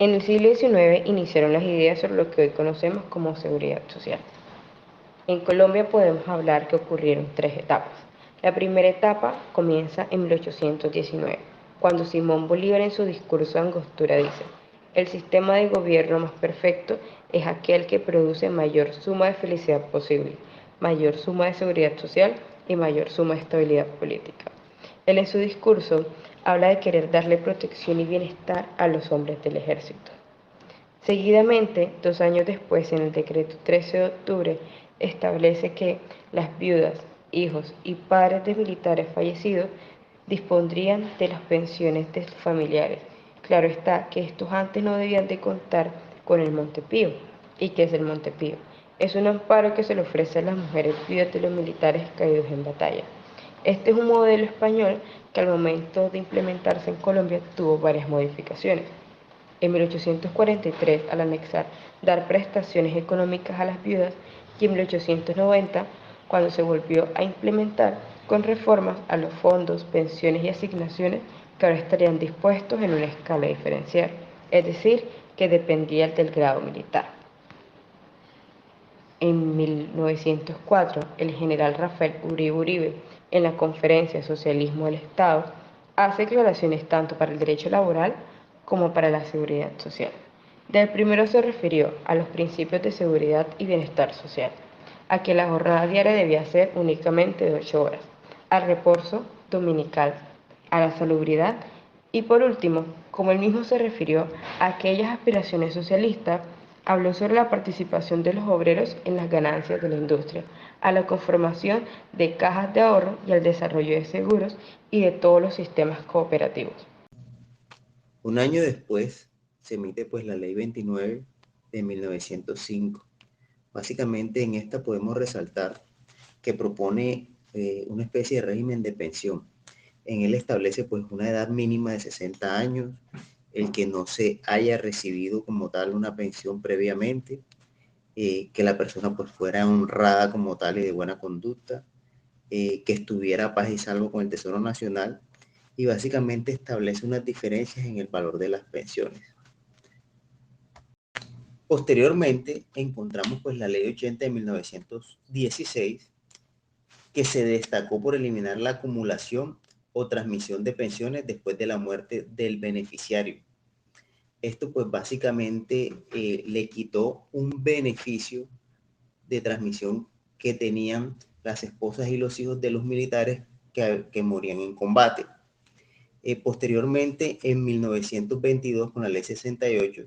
En el siglo XIX iniciaron las ideas sobre lo que hoy conocemos como seguridad social. En Colombia podemos hablar que ocurrieron tres etapas. La primera etapa comienza en 1819, cuando Simón Bolívar en su discurso de Angostura dice: el sistema de gobierno más perfecto es aquel que produce mayor suma de felicidad posible, mayor suma de seguridad social y mayor suma de estabilidad política. Él en su discurso habla de querer darle protección y bienestar a los hombres del ejército. Seguidamente, 2 años después, en el decreto 13 de octubre, establece que las viudas, hijos y padres de militares fallecidos dispondrían de las pensiones de sus familiares. Claro está que estos antes no debían de contar con el Montepío. ¿Y qué es el Montepío? Es un amparo que se le ofrece a las mujeres viudas de los militares caídos en batalla. Este es un modelo español que al momento de implementarse en Colombia tuvo varias modificaciones. En 1843, al anexar dar prestaciones económicas a las viudas, y en 1890, cuando se volvió a implementar con reformas a los fondos, pensiones y asignaciones que ahora estarían dispuestos en una escala diferencial, es decir, que dependían del grado militar. En 1904, el general Rafael Uribe Uribe, en la Conferencia Socialismo del Estado, hace declaraciones tanto para el derecho laboral como para la seguridad social. Del primero se refirió a los principios de seguridad y bienestar social, a que la jornada diaria debía ser únicamente de 8 horas, al reposo dominical, a la salubridad y por último, como él mismo se refirió a aquellas aspiraciones socialistas, habló sobre la participación de los obreros en las ganancias de la industria, a la conformación de cajas de ahorro y al desarrollo de seguros y de todos los sistemas cooperativos. Un año después se emite pues la Ley 29 de 1905. Básicamente en esta podemos resaltar que propone una especie de régimen de pensión. En él establece pues una edad mínima de 60 años, el que no se haya recibido como tal una pensión previamente, que la persona pues fuera honrada como tal y de buena conducta, que estuviera a paz y salvo con el Tesoro Nacional, y básicamente establece unas diferencias en el valor de las pensiones. Posteriormente encontramos pues la Ley 80 de 1916, que se destacó por eliminar la acumulación o transmisión de pensiones después de la muerte del beneficiario. Esto pues básicamente le quitó un beneficio de transmisión que tenían las esposas y los hijos de los militares que morían en combate. Posteriormente, en 1922, con la ley 68,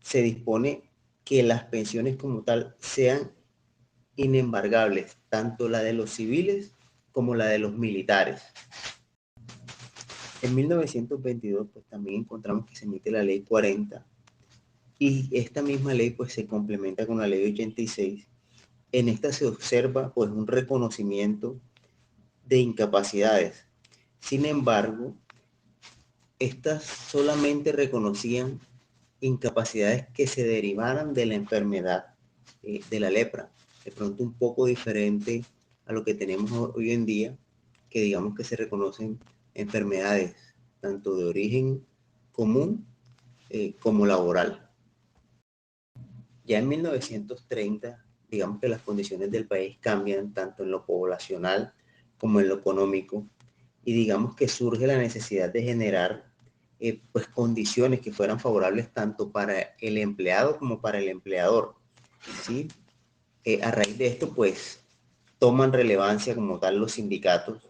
se dispone que las pensiones como tal sean inembargables, tanto la de los civiles como la de los militares. En 1922, pues también encontramos que se emite la ley 40 y esta misma ley pues se complementa con la ley 86. En esta se observa pues un reconocimiento de incapacidades. Sin embargo, estas solamente reconocían incapacidades que se derivaran de la enfermedad de la lepra. De pronto un poco diferente a lo que tenemos hoy en día, que digamos que se reconocen enfermedades tanto de origen común como laboral. Ya en 1930, digamos que las condiciones del país cambian tanto en lo poblacional como en lo económico, y digamos que surge la necesidad de generar pues condiciones que fueran favorables tanto para el empleado como para el empleador, ¿sí? A raíz de esto pues toman relevancia como tal los sindicatos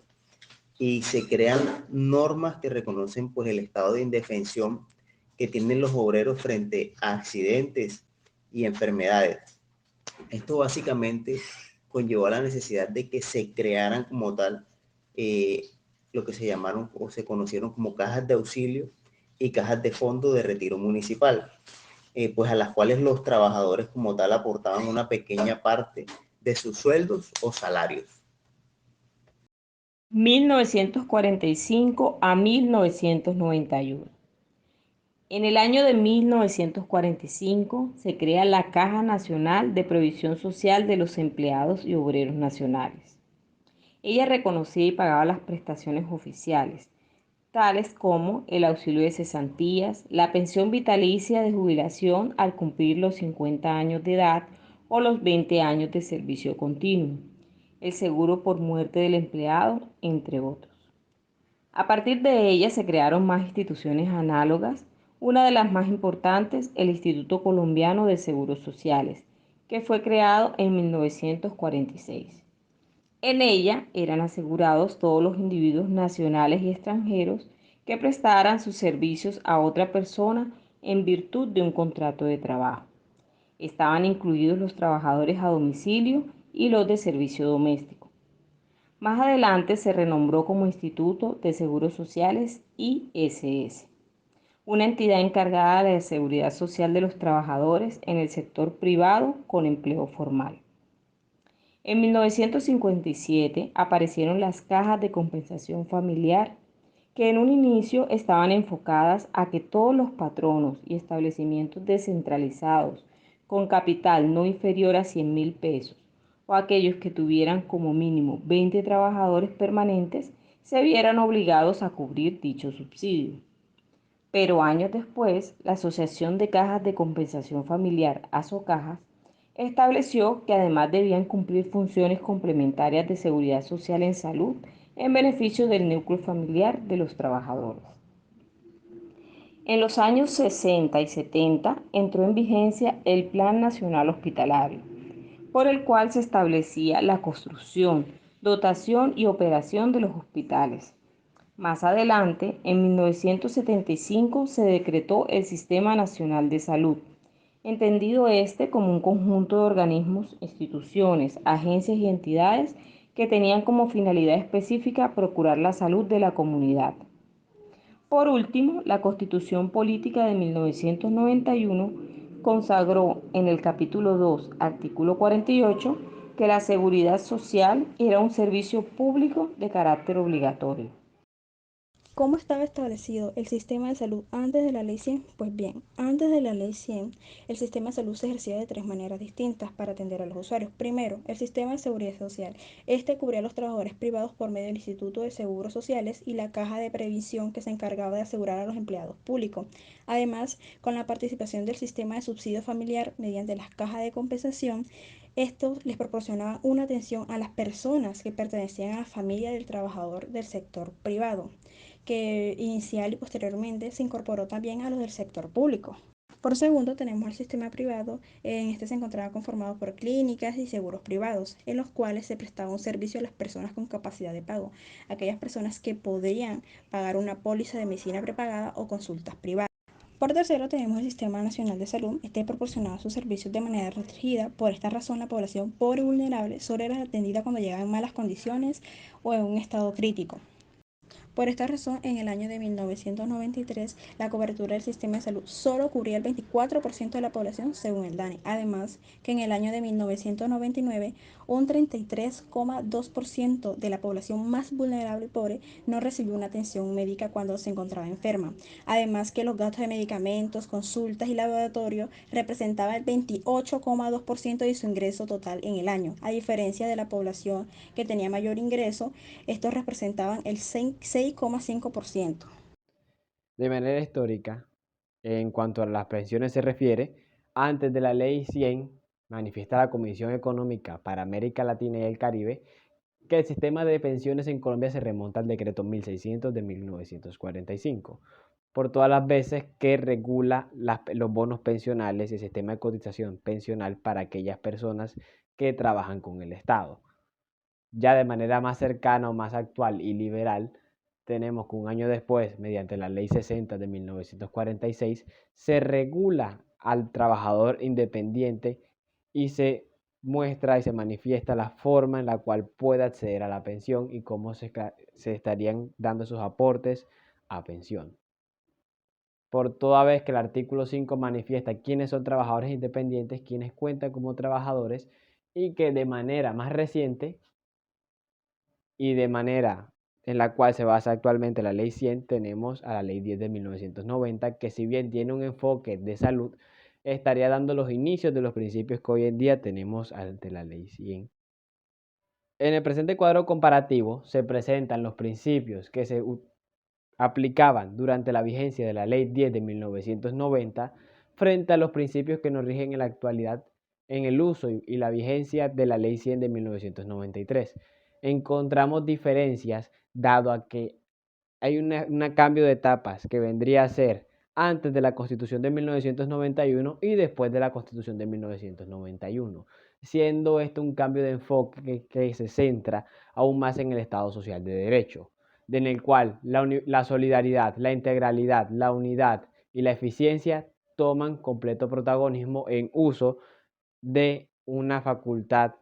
y se crean normas que reconocen pues el estado de indefensión que tienen los obreros frente a accidentes y enfermedades. Esto básicamente conllevó a la necesidad de que se crearan como tal eh, lo que se llamaron o se conocieron como cajas de auxilio y cajas de fondo de retiro municipal, pues a las cuales los trabajadores como tal aportaban una pequeña parte de sus sueldos o salarios. 1945 a 1991. En el año de 1945 se crea la Caja Nacional de Previsión Social de los Empleados y Obreros Nacionales. Ella reconocía y pagaba las prestaciones oficiales, tales como el auxilio de cesantías, la pensión vitalicia de jubilación al cumplir los 50 años de edad o los 20 años de servicio continuo, el seguro por muerte del empleado, entre otros. A partir de ella se crearon más instituciones análogas, una de las más importantes, el Instituto Colombiano de Seguros Sociales, que fue creado en 1946. En ella eran asegurados todos los individuos nacionales y extranjeros que prestaran sus servicios a otra persona en virtud de un contrato de trabajo. Estaban incluidos los trabajadores a domicilio y los de servicio doméstico. Más adelante se renombró como Instituto de Seguros Sociales ISS, una entidad encargada de la seguridad social de los trabajadores en el sector privado con empleo formal. En 1957 aparecieron las cajas de compensación familiar, que en un inicio estaban enfocadas a que todos los patronos y establecimientos descentralizados con capital no inferior a 100.000 pesos o aquellos que tuvieran como mínimo 20 trabajadores permanentes se vieran obligados a cubrir dicho subsidio. Pero años después, la Asociación de Cajas de Compensación Familiar, ASOCAJAS, estableció que además debían cumplir funciones complementarias de seguridad social en salud en beneficio del núcleo familiar de los trabajadores. En los años 60 y 70 entró en vigencia el Plan Nacional Hospitalario, por el cual se establecía la construcción, dotación y operación de los hospitales. Más adelante, en 1975, se decretó el Sistema Nacional de Salud, entendido este como un conjunto de organismos, instituciones, agencias y entidades que tenían como finalidad específica procurar la salud de la comunidad. Por último, la Constitución Política de 1991 consagró en el capítulo 2, artículo 48, que la seguridad social era un servicio público de carácter obligatorio. ¿Cómo estaba establecido el sistema de salud antes de la Ley 100? Pues bien, antes de la Ley 100, el sistema de salud se ejercía de tres maneras distintas para atender a los usuarios. Primero, el sistema de seguridad social. Este cubría a los trabajadores privados por medio del Instituto de Seguros Sociales y la Caja de Previsión que se encargaba de asegurar a los empleados públicos. Además, con la participación del sistema de subsidio familiar mediante las cajas de compensación, esto les proporcionaba una atención a las personas que pertenecían a la familia del trabajador del sector privado, que inicial y posteriormente se incorporó también a los del sector público. Por segundo, tenemos el sistema privado. En este se encontraba conformado por clínicas y seguros privados, en los cuales se prestaba un servicio a las personas con capacidad de pago, aquellas personas que podían pagar una póliza de medicina prepagada o consultas privadas. Por tercero, tenemos el Sistema Nacional de Salud. Este proporcionaba sus servicios de manera restringida. Por esta razón, la población pobre y vulnerable solo era atendida cuando llegaba en malas condiciones o en un estado crítico. Por esta razón, en el año de 1993, la cobertura del sistema de salud solo cubría el 24% de la población según el DANE. Además, que en el año de 1999, un 33,2% de la población más vulnerable y pobre no recibió una atención médica cuando se encontraba enferma. Además, que los gastos de medicamentos, consultas y laboratorio representaban el 28,2% de su ingreso total en el año. A diferencia de la población que tenía mayor ingreso, estos representaban el 6,5%. De manera histórica, en cuanto a las pensiones se refiere, antes de la Ley 100, manifiesta la Comisión Económica para América Latina y el Caribe que el sistema de pensiones en Colombia se remonta al decreto 1600 de 1945, por todas las veces que regula los bonos pensionales y el sistema de cotización pensional para aquellas personas que trabajan con el Estado. Ya de manera más cercana o más actual y liberal, tenemos que un año después, mediante la Ley 60 de 1946, se regula al trabajador independiente y se muestra y se manifiesta la forma en la cual puede acceder a la pensión y cómo se estarían dando sus aportes a pensión. Por toda vez que el artículo 5 manifiesta quiénes son trabajadores independientes, quienes cuentan como trabajadores y que de manera más reciente y de manera en la cual se basa actualmente la Ley 100, tenemos a la Ley 10 de 1990, que si bien tiene un enfoque de salud, estaría dando los inicios de los principios que hoy en día tenemos ante la Ley 100. En el presente cuadro comparativo se presentan los principios que se aplicaban durante la vigencia de la Ley 10 de 1990 frente a los principios que nos rigen en la actualidad en el uso y la vigencia de la Ley 100 de 1993. Encontramos diferencias dado a que hay un cambio de etapas que vendría a ser antes de la Constitución de 1991 y después de la Constitución de 1991, siendo esto un cambio de enfoque que se centra aún más en el Estado Social de Derecho, en el cual la solidaridad, la integralidad, la unidad y la eficiencia toman completo protagonismo en uso de una facultad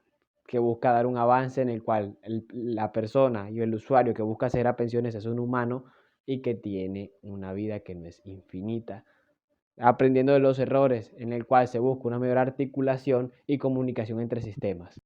que busca dar un avance en el cual la persona y el usuario que busca acceder a pensiones es un humano y que tiene una vida que no es infinita, aprendiendo de los errores en el cual se busca una mayor articulación y comunicación entre sistemas.